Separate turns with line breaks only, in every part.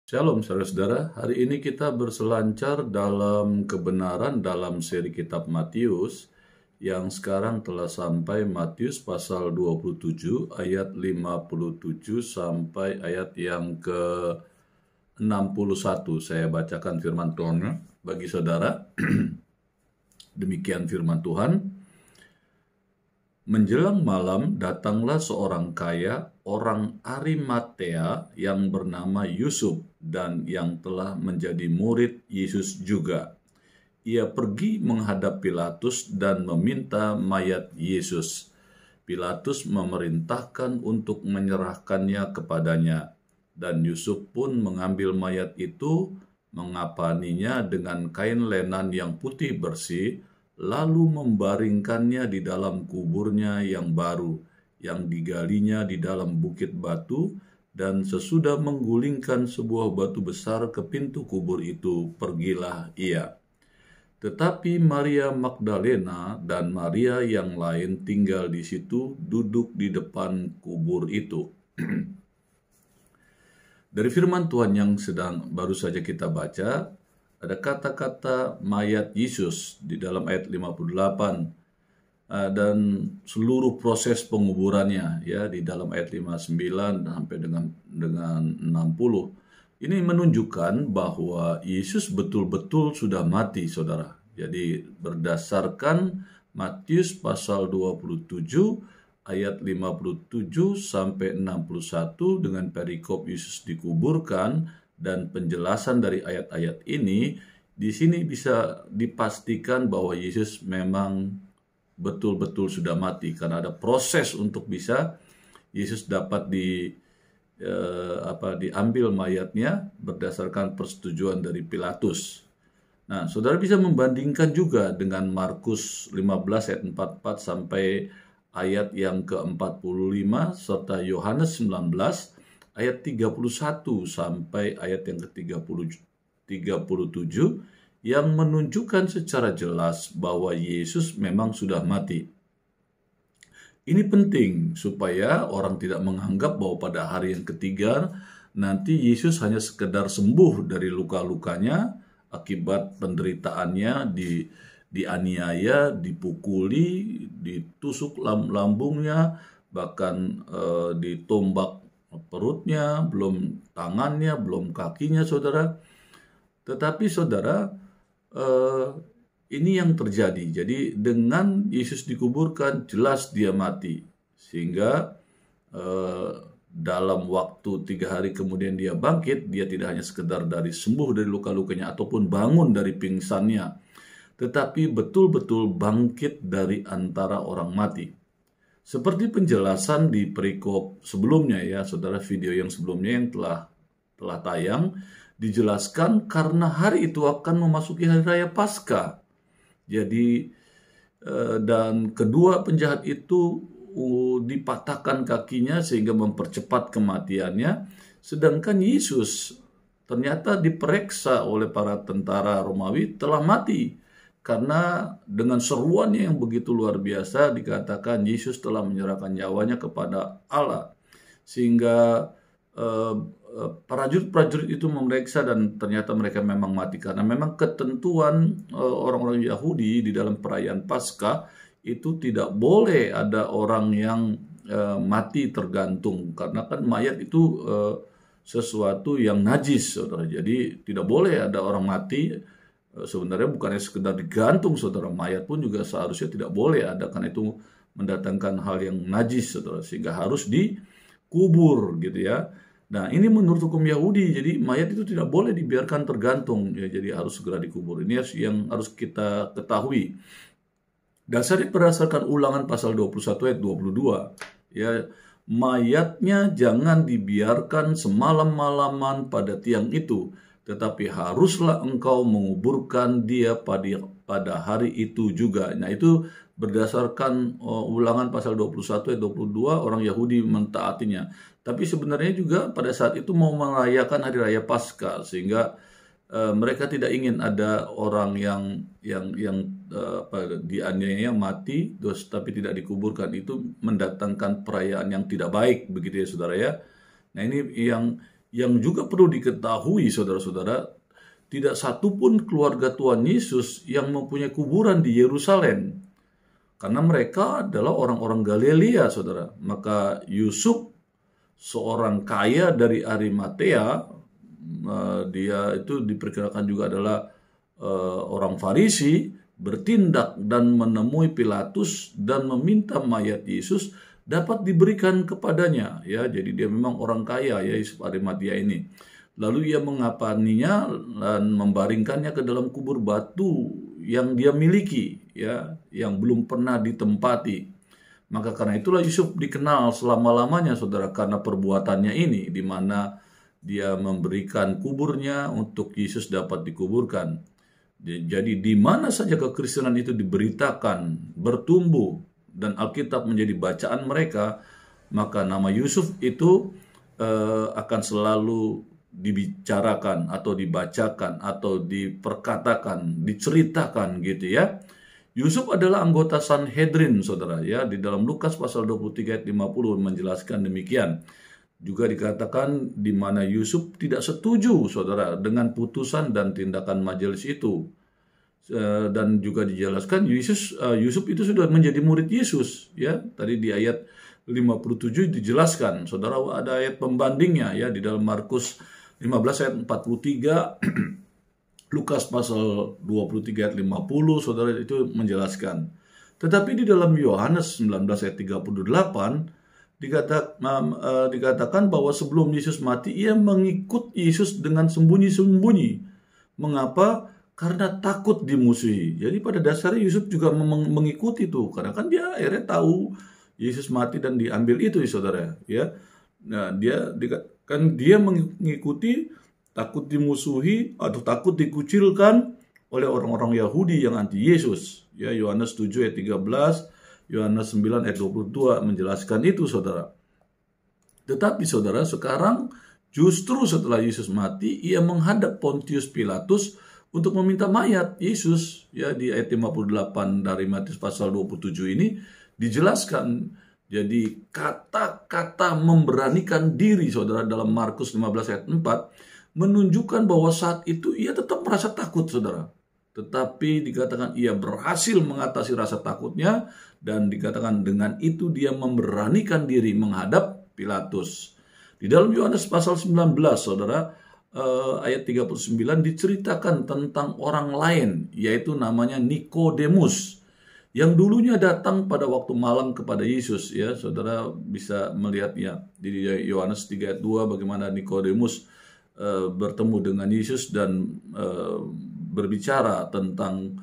Shalom saudara-saudara, hari ini kita berselancar dalam kebenaran dalam seri kitab Matius yang sekarang telah sampai Matius pasal 27 ayat 57 sampai ayat yang ke-61. Saya bacakan firman Tuhan bagi saudara. Demikian firman Tuhan. Menjelang malam, datanglah seorang kaya, orang Arimatea yang bernama Yusuf dan yang telah menjadi murid Yesus juga. Ia pergi menghadap Pilatus dan meminta mayat Yesus. Pilatus memerintahkan untuk menyerahkannya kepadanya, dan Yusuf pun mengambil mayat itu, mengapaninya dengan kain lenan yang putih bersih, lalu membaringkannya di dalam kuburnya yang baru, yang digalinya di dalam bukit batu, dan sesudah menggulingkan sebuah batu besar ke pintu kubur itu, pergilah ia. Tetapi Maria Magdalena dan Maria yang lain tinggal di situ, duduk di depan kubur itu. Dari firman Tuhan yang baru saja kita baca, ada kata-kata mayat Yesus di dalam ayat 58 dan seluruh proses penguburannya ya di dalam ayat 59 sampai dengan 60. Ini menunjukkan bahwa Yesus betul-betul sudah mati, saudara. Jadi berdasarkan Matius pasal 27 ayat 57 sampai 61 dengan perikop Yesus dikuburkan dan penjelasan dari ayat-ayat ini, di sini bisa dipastikan bahwa Yesus memang betul-betul sudah mati, karena ada proses untuk bisa Yesus dapat diambil mayatnya berdasarkan persetujuan dari Pilatus. Nah, saudara bisa membandingkan juga dengan Markus 15 ayat 44 sampai ayat yang ke-45 serta Yohanes 19 ayat 31 sampai ayat yang ke-37 yang menunjukkan secara jelas bahwa Yesus memang sudah mati. Ini penting supaya orang tidak menganggap bahwa pada hari yang ketiga nanti Yesus hanya sekedar sembuh dari luka-lukanya akibat penderitaannya, dianiaya, dipukuli, ditusuk lambungnya, bahkan ditombak perutnya, belum tangannya, belum kakinya, saudara. Tetapi saudara, ini yang terjadi. Jadi dengan Yesus dikuburkan, jelas dia mati. Sehingga dalam waktu 3 hari kemudian dia bangkit, dia tidak hanya sekedar dari sembuh dari luka-lukanya ataupun bangun dari pingsannya, tetapi betul-betul bangkit dari antara orang mati. Seperti penjelasan di perikop sebelumnya ya, saudara, video yang sebelumnya yang telah tayang, dijelaskan karena hari itu akan memasuki hari raya Paskah. Jadi dan kedua penjahat itu dipatahkan kakinya sehingga mempercepat kematiannya, sedangkan Yesus ternyata diperiksa oleh para tentara Romawi telah mati. Karena dengan seruannya yang begitu luar biasa dikatakan Yesus telah menyerahkan nyawanya kepada Allah. Sehingga prajurit-prajurit itu memeriksa dan ternyata mereka memang mati. Karena memang ketentuan orang-orang Yahudi di dalam perayaan Paskah itu tidak boleh ada orang yang mati tergantung. Karena kan mayat itu sesuatu yang najis, saudara. Jadi tidak boleh ada orang mati. Sebenarnya bukannya sekedar digantung, saudara, mayat pun juga seharusnya tidak boleh ada, karena itu mendatangkan hal yang najis, saudara, sehingga harus dikubur gitu ya. Nah, ini menurut hukum Yahudi, jadi mayat itu tidak boleh dibiarkan tergantung ya, jadi harus segera dikubur. Ini yang harus kita ketahui. Dasarnya berdasarkan Ulangan pasal 21 ayat 22 ya, mayatnya jangan dibiarkan semalam-malaman pada tiang itu, tetapi haruslah engkau menguburkan dia pada hari itu juga. Nah, itu berdasarkan Ulangan pasal 21 ayat 22, orang Yahudi mentaatinya. Tapi sebenarnya juga pada saat itu mau merayakan hari raya Paskah, sehingga mereka tidak ingin ada orang yang dianiaya mati terus tapi tidak dikuburkan. Itu mendatangkan perayaan yang tidak baik, begitu ya, saudara ya. Nah, ini yang Yang juga perlu diketahui, saudara-saudara, tidak satupun keluarga Tuhan Yesus yang mempunyai kuburan di Yerusalem. Karena mereka adalah orang-orang Galilea, saudara. Maka Yusuf, seorang kaya dari Arimatea, dia itu diperkirakan juga adalah orang Farisi, bertindak dan menemui Pilatus dan meminta mayat Yesus dapat diberikan kepadanya. Ya, jadi dia memang orang kaya, ya, Yusuf Arimatea ini. Lalu ia mengapaninya dan membaringkannya ke dalam kubur batu yang dia miliki, ya, yang belum pernah ditempati. Maka karena itulah Yusuf dikenal selama-lamanya, saudara, karena perbuatannya ini, di mana dia memberikan kuburnya untuk Yesus dapat dikuburkan. Jadi di mana saja kekristenan itu diberitakan, bertumbuh, dan Alkitab menjadi bacaan mereka, maka nama Yusuf itu akan selalu dibicarakan atau dibacakan atau diperkatakan, diceritakan gitu ya. Yusuf adalah anggota Sanhedrin, saudara, ya. Di dalam Lukas pasal 23 ayat 50 menjelaskan demikian. Juga dikatakan di mana Yusuf tidak setuju, saudara, dengan putusan dan tindakan majelis itu. Dan juga dijelaskan Yusuf itu sudah menjadi murid Yesus, ya. Tadi di ayat 57 dijelaskan, saudara, ada ayat pembandingnya, ya, di dalam Markus 15 ayat 43, Lukas pasal 23 ayat 50, saudara, itu menjelaskan. Tetapi di dalam Yohanes 19 ayat 38 dikatakan bahwa sebelum Yesus mati, ia mengikut Yesus dengan sembunyi-sembunyi. Mengapa? Karena takut dimusuhi. Jadi pada dasarnya Yusuf juga mengikuti itu, karena kan dia akhirnya tahu Yesus mati dan diambil itu, ya, saudara, ya. Nah, dia mengikuti, takut dimusuhi atau takut dikucilkan oleh orang-orang Yahudi yang anti Yesus. Ya, Yohanes 7 ayat 13, Yohanes 9 ayat 22 menjelaskan itu, saudara. Tetapi, saudara, sekarang justru setelah Yesus mati, ia menghadap Pontius Pilatus untuk meminta mayat Yesus. Ya, di ayat 58 dari Matius pasal 27 ini dijelaskan. Jadi kata-kata memberanikan diri, saudara, dalam Markus 15 ayat 4 menunjukkan bahwa saat itu ia tetap merasa takut, saudara. Tetapi dikatakan ia berhasil mengatasi rasa takutnya, dan dikatakan dengan itu dia memberanikan diri menghadap Pilatus. Di dalam Yohanes pasal 19, saudara, ayat 39 diceritakan tentang orang lain, yaitu namanya Nikodemus, yang dulunya datang pada waktu malam kepada Yesus, ya. Saudara bisa melihatnya di Yohanes 3 ayat 2 bagaimana Nikodemus bertemu dengan Yesus dan berbicara tentang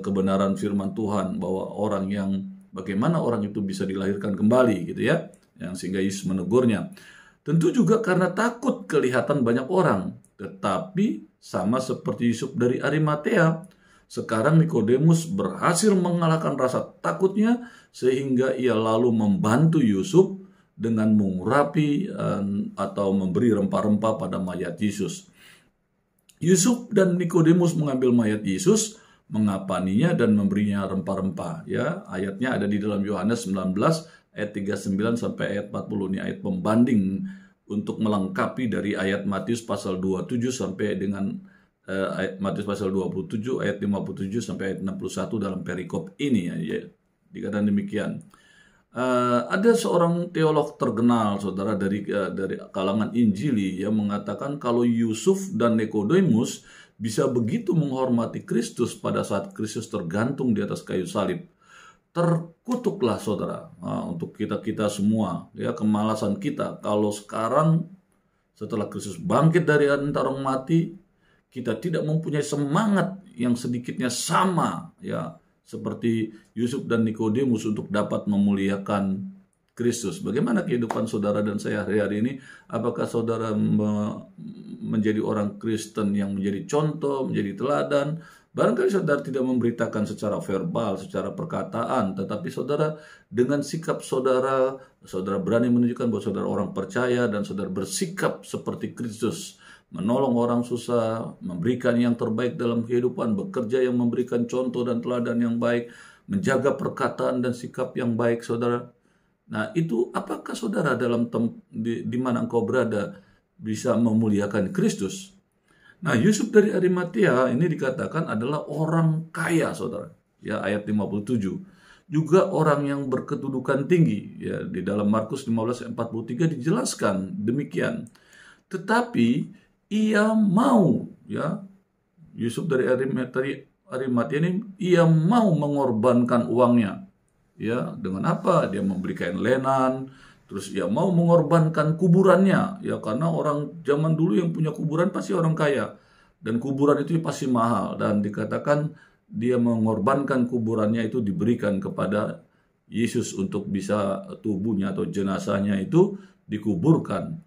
kebenaran firman Tuhan, bahwa bagaimana orang itu bisa dilahirkan kembali, gitu ya, yang sehingga Yesus menegurnya. Tentu juga karena takut kelihatan banyak orang, tetapi sama seperti Yusuf dari Arimatea, sekarang Nikodemus berhasil mengalahkan rasa takutnya sehingga ia lalu membantu Yusuf dengan mengurapi atau memberi rempah-rempah pada mayat Yesus. Yusuf dan Nikodemus mengambil mayat Yesus, mengapaninya dan memberinya rempah-rempah. Ya, ayatnya ada di dalam Yohanes 19 ayat 39 sampai ayat 40. Ini ayat pembanding untuk melengkapi dari ayat Matius pasal 27 sampai dengan ayat Matius pasal 27 ayat 57 sampai ayat 61 dalam perikop ini, ya. Dikatakan demikian. Ada seorang teolog terkenal, saudara, dari kalangan Injili yang mengatakan kalau Yusuf dan Nikodemus bisa begitu menghormati Kristus pada saat Kristus tergantung di atas kayu salib, terkutuklah, saudara, untuk kita semua, ya, kemalasan kita kalau sekarang setelah Kristus bangkit dari antara orang mati, kita tidak mempunyai semangat yang sedikitnya sama, ya, seperti Yusuf dan Nikodemus untuk dapat memuliakan Kristus. Bagaimana kehidupan saudara dan saya hari-hari ini? Apakah saudara menjadi orang Kristen yang menjadi contoh, menjadi teladan? Barangkali saudara tidak memberitakan secara verbal, secara perkataan, tetapi saudara dengan sikap saudara berani menunjukkan bahwa saudara orang percaya dan saudara bersikap seperti Kristus, menolong orang susah, memberikan yang terbaik dalam kehidupan, bekerja yang memberikan contoh dan teladan yang baik, menjaga perkataan dan sikap yang baik, saudara. Nah, itu apakah saudara di mana engkau berada bisa memuliakan Kristus. Nah, Yusuf dari Arimatea ini dikatakan adalah orang kaya, saudara. Ya, ayat 57. Juga orang yang berkedudukan tinggi. Ya, di dalam Markus 15:43 dijelaskan demikian. Tetapi ia mau, ya, Yusuf dari Arimatea ini, ia mau mengorbankan uangnya. Ya, dengan apa? Dia membeli kain lenan, terus dia mau mengorbankan kuburannya, ya, karena orang zaman dulu yang punya kuburan pasti orang kaya, dan kuburan itu pasti mahal, dan dikatakan dia mengorbankan kuburannya itu diberikan kepada Yesus untuk bisa tubuhnya atau jenazahnya itu dikuburkan.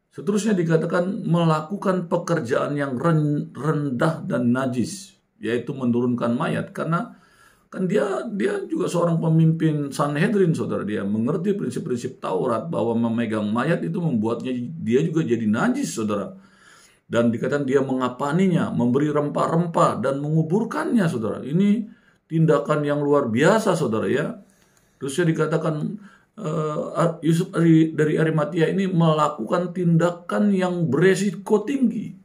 Seterusnya dikatakan melakukan pekerjaan yang rendah dan najis, yaitu menurunkan mayat, karena kan dia juga seorang pemimpin Sanhedrin, saudara. Dia mengerti prinsip-prinsip Taurat bahwa memegang mayat itu membuatnya dia juga jadi najis, saudara. Dan dikatakan dia mengapaninya, memberi rempah-rempah dan menguburkannya, saudara. Ini tindakan yang luar biasa, saudara, ya. Terusnya dikatakan Yusuf dari Arimatea ini melakukan tindakan yang beresiko tinggi,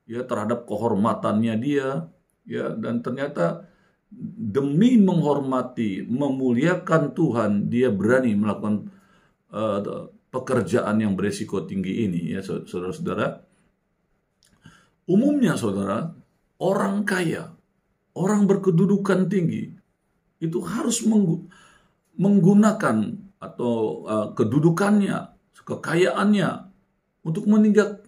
ya, terhadap kehormatannya dia, ya, dan ternyata demi menghormati, memuliakan Tuhan, dia berani melakukan pekerjaan yang beresiko tinggi ini, ya, saudara-saudara. Umumnya, saudara, orang kaya, orang berkedudukan tinggi, itu harus menggunakan atau kedudukannya, kekayaannya untuk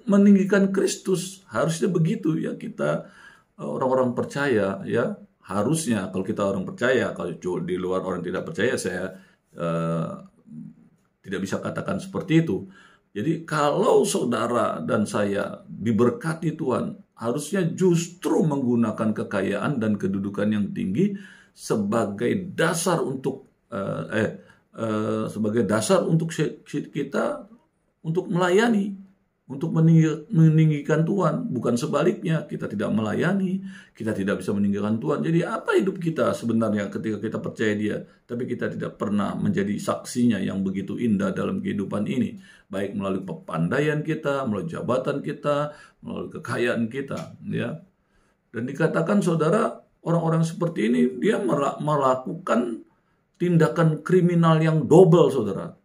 meninggikan Kristus. Harusnya begitu, ya, kita orang-orang percaya, ya. Harusnya, kalau kita orang percaya, kalau di luar orang tidak percaya, saya tidak bisa katakan seperti itu. Jadi kalau saudara dan saya diberkati Tuhan, harusnya justru menggunakan kekayaan dan kedudukan yang tinggi sebagai dasar untuk kita untuk melayani, untuk meninggikan Tuhan, bukan sebaliknya. Kita tidak melayani, kita tidak bisa meninggikan Tuhan. Jadi apa hidup kita sebenarnya ketika kita percaya Dia, tapi kita tidak pernah menjadi saksinya yang begitu indah dalam kehidupan ini, baik melalui kepandaian kita, melalui jabatan kita, melalui kekayaan kita, ya. Dan dikatakan, saudara, orang-orang seperti ini dia melakukan tindakan kriminal yang double, saudara.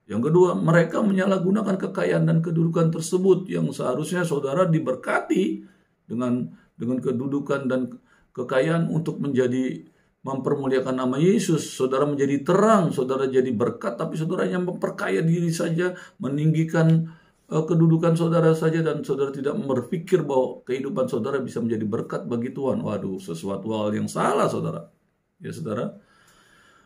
Yang kedua, mereka menyalahgunakan kekayaan dan kedudukan tersebut yang seharusnya saudara diberkati dengan kedudukan dan kekayaan untuk mempermuliakan nama Yesus. Saudara menjadi terang, saudara jadi berkat, tapi saudara hanya memperkaya diri saja, meninggikan kedudukan saudara saja, dan saudara tidak berpikir bahwa kehidupan saudara bisa menjadi berkat bagi Tuhan. Waduh, sesuatu hal yang salah, saudara. Ya, saudara.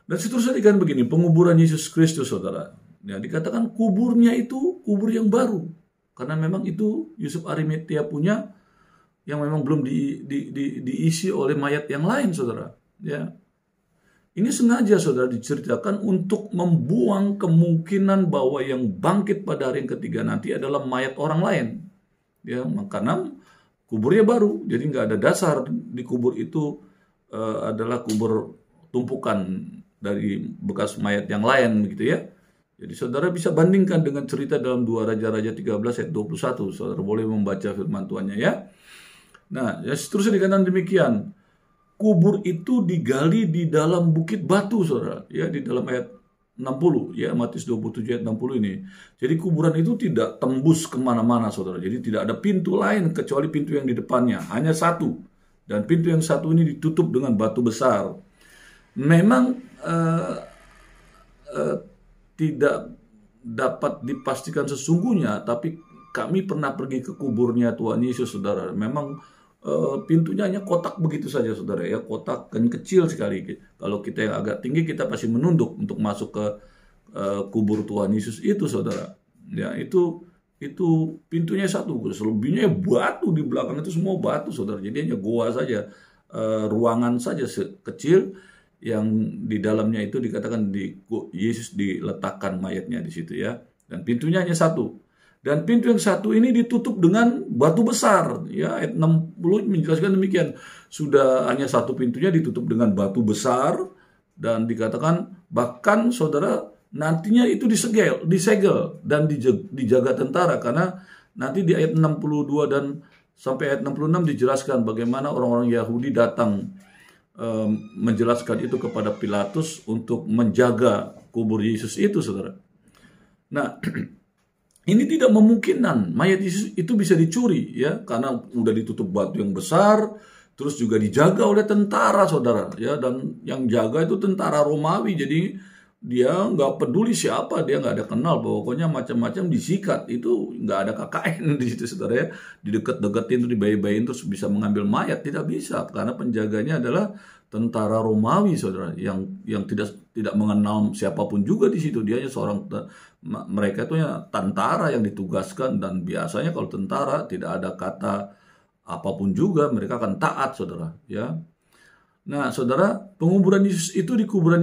Dan seterusnya dikatakan begini, penguburan Yesus Kristus, saudara. Ya, dikatakan kuburnya itu kubur yang baru, karena memang itu Yusuf Arimatea punya, yang memang belum diisi oleh mayat yang lain, saudara. Ya, ini sengaja, saudara, diceritakan untuk membuang kemungkinan bahwa yang bangkit pada hari yang ketiga nanti adalah mayat orang lain. Ya, karena kuburnya baru, jadi nggak ada dasar di kubur itu adalah kubur tumpukan dari bekas mayat yang lain, gitu ya. Jadi saudara bisa bandingkan dengan cerita dalam 2 Raja-Raja 13 ayat 21. Saudara boleh membaca firman Tuhannya, ya. Nah, ya, seterusnya dikatakan demikian. Kubur itu digali di dalam bukit batu, saudara. Ya, di dalam ayat 60, ya, Matius 27 ayat 60 ini. Jadi kuburan itu tidak tembus kemana-mana, saudara. Jadi tidak ada pintu lain kecuali pintu yang di depannya. Hanya satu. Dan pintu yang satu ini ditutup dengan batu besar. Memang tidak dapat dipastikan sesungguhnya, tapi kami pernah pergi ke kuburnya Tuhan Yesus, saudara. Memang pintunya hanya kotak begitu saja, saudara, ya, kotak kan kecil sekali. Kalau kita yang agak tinggi, kita pasti menunduk untuk masuk ke kubur Tuhan Yesus itu, saudara. Ya, itu pintunya satu, selebihnya batu, di belakang itu semua batu, saudara. Jadi hanya goa saja, ruangan saja kecil, yang di dalamnya itu dikatakan Yesus diletakkan mayatnya di situ, ya. Dan pintunya hanya satu. Dan pintu yang satu ini ditutup dengan batu besar, ya. Ayat 60 menjelaskan demikian. Sudah hanya satu pintunya ditutup dengan batu besar, dan dikatakan bahkan, saudara, nantinya itu disegel dan dijaga tentara, karena Nanti di ayat 62 dan sampai ayat 66 dijelaskan bagaimana orang-orang Yahudi datang menjelaskan itu kepada Pilatus untuk menjaga kubur Yesus itu, saudara. Nah, ini tidak memungkinkan mayat Yesus itu bisa dicuri, ya, karena udah ditutup batu yang besar, terus juga dijaga oleh tentara, saudara, ya, dan yang jaga itu tentara Romawi, jadi dia nggak peduli siapa, dia nggak ada kenal, pokoknya macam-macam disikat, itu nggak ada KKN di situ, saudara, ya, didekat-deketin, tuh dibayi-bayin, terus bisa mengambil mayat, tidak bisa, karena penjaganya adalah tentara Romawi, saudara, yang tidak mengenal siapapun juga di situ, dia hanya seorang mereka itu ya tentara yang ditugaskan, dan biasanya kalau tentara tidak ada kata apapun juga, mereka akan taat, saudara, ya. Nah, saudara, penguburan Yesus itu di kuburan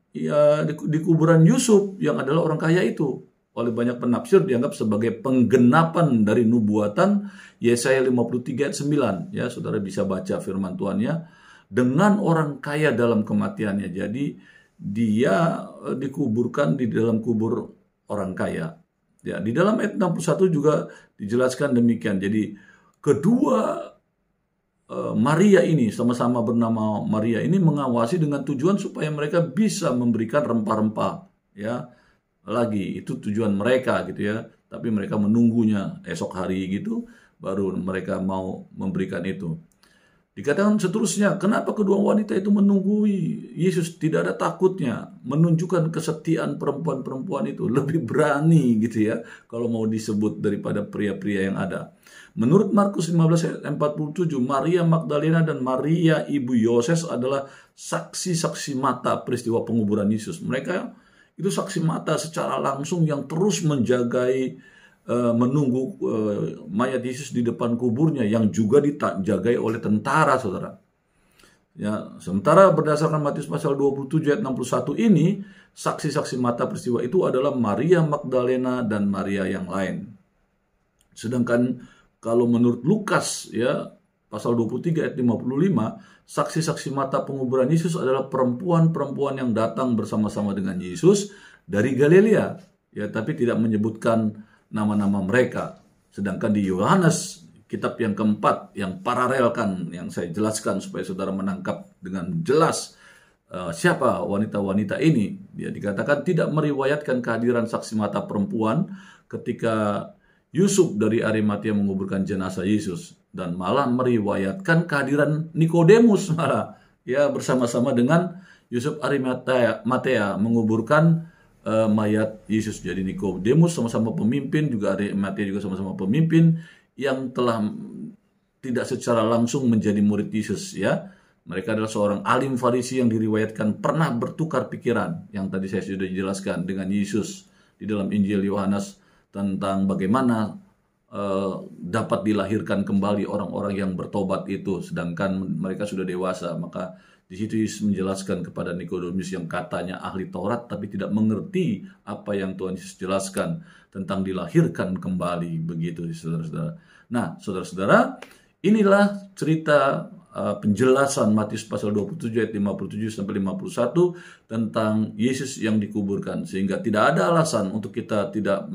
di kuburan Yusuf yang adalah orang kaya itu. Oleh banyak penafsir dianggap sebagai penggenapan dari nubuatan Yesaya 53 ayat 9. Ya, saudara bisa baca firman Tuhannya. Dengan orang kaya dalam kematiannya. Jadi dia dikuburkan di dalam kubur orang kaya. Ya, di dalam ayat 61 juga dijelaskan demikian. Jadi kedua Maria ini, sama-sama bernama Maria ini, mengawasi dengan tujuan supaya mereka bisa memberikan rempah-rempah, ya. Lagi itu tujuan mereka gitu ya. Tapi mereka menunggunya esok hari gitu baru mereka mau memberikan itu. Dikatakan seterusnya, kenapa kedua wanita itu menunggui Yesus? Tidak ada takutnya, menunjukkan kesetiaan perempuan-perempuan itu. Lebih berani gitu ya, kalau mau disebut daripada pria-pria yang ada. Menurut Markus 15 ayat 47, Maria Magdalena dan Maria ibu Yoses adalah saksi-saksi mata peristiwa penguburan Yesus. Mereka itu saksi mata secara langsung yang terus menunggu mayat Yesus di depan kuburnya yang juga dijagai oleh tentara, saudara. Ya, sementara berdasarkan Matius pasal 27 ayat 61 ini, saksi-saksi mata peristiwa itu adalah Maria Magdalena dan Maria yang lain. Sedangkan kalau menurut Lukas, ya, pasal 23 ayat 55, saksi-saksi mata penguburan Yesus adalah perempuan-perempuan yang datang bersama-sama dengan Yesus dari Galilea, ya, tapi tidak menyebutkan nama-nama mereka. Sedangkan di Yohanes, kitab yang keempat, yang paralelkan, yang saya jelaskan supaya saudara menangkap dengan jelas siapa wanita-wanita ini. Dia dikatakan tidak meriwayatkan kehadiran saksi mata perempuan ketika Yusuf dari Arimatia menguburkan jenazah Yesus, dan malah meriwayatkan kehadiran Nikodemus malah, ya, bersama-sama dengan Yusuf Arimatia menguburkan mayat Yesus. Jadi Nikodemus sama-sama pemimpin, juga Arimatia juga sama-sama pemimpin yang telah tidak secara langsung menjadi murid Yesus, ya. Mereka adalah seorang alim Farisi yang diriwayatkan pernah bertukar pikiran, yang tadi saya sudah jelaskan, dengan Yesus di dalam Injil Yohanes tentang bagaimana dapat dilahirkan kembali orang-orang yang bertobat itu, sedangkan mereka sudah dewasa. Maka di situ Yesus menjelaskan kepada Nikodemus yang katanya ahli Taurat tapi tidak mengerti apa yang Tuhan Yesus jelaskan tentang dilahirkan kembali, begitu, saudara-saudara. Nah, saudara-saudara, inilah cerita penjelasan Matius pasal 27 ayat 57 sampai 51 tentang Yesus yang dikuburkan, sehingga tidak ada alasan untuk kita tidak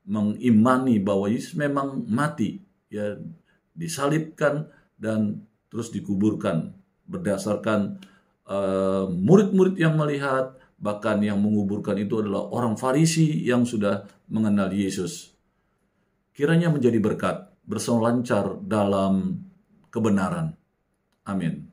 mengimani bahwa Yesus memang mati, ya, disalibkan dan terus dikuburkan berdasarkan murid-murid yang melihat, bahkan yang menguburkan itu adalah orang Farisi yang sudah mengenal Yesus. Kiranya menjadi berkat, berselancar dalam kebenaran. Amin.